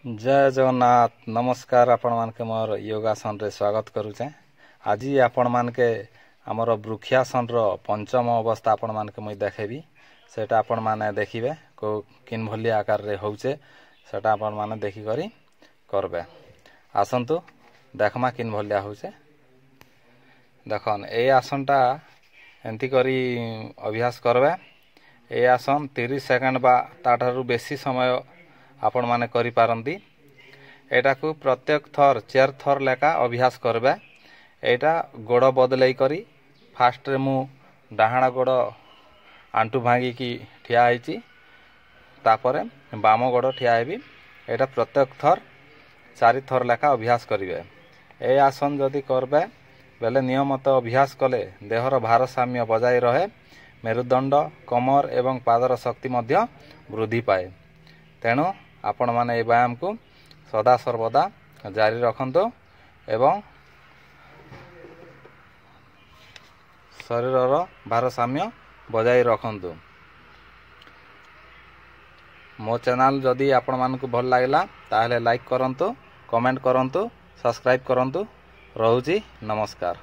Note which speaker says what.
Speaker 1: जय जगन्नाथ नमस्कार आपण मानके मोर योगासन रे स्वागत करूचे। आज आपण मानके आमर वृक्षासन रो पंचम अवस्था आपण मानके मुई देखेबी। सेटा आपण माने देखिबे को किन भली आकार रे होउचे सेटा आपण माने देखि करी करबे। आसंतु देखमा किन भलिया होउचे। देखन ए आसनटा एंती करी अभ्यास करबे। ए आसन 30 सेकंड बा ताठारु बेसी समय आपण माने करि पारंती। एटा को प्रत्येक थर 4 थर लेका अभ्यास करबे। एटा गोड़ बदलई करी फास्ट रे मु डाहाणा गोड़ आंटू भांगी की ठिया आइची, तापरे बाम गोड़ ठिया हेबी। एटा प्रत्येक थर 4 थर लेका अभ्यास करिवे। ए आसन जदि करबे बेले नियमित अभ्यास कले देहर भारसाम्य बजाय रहे, मेरुदंड कमर एवं पादर शक्ति मध्य वृद्धि पाए। तेणु आपण माने ए व्यायाम को सदा सर्वदा जारी रखंतु एवं शरीरर भारसाम्य बजाय रखंतु। मो चैनल जदि आपण मानकु भल लागला ताहले लाइक करंतु, कमेंट करंतु, सब्सक्राइब करंतु। रहूची नमस्कार।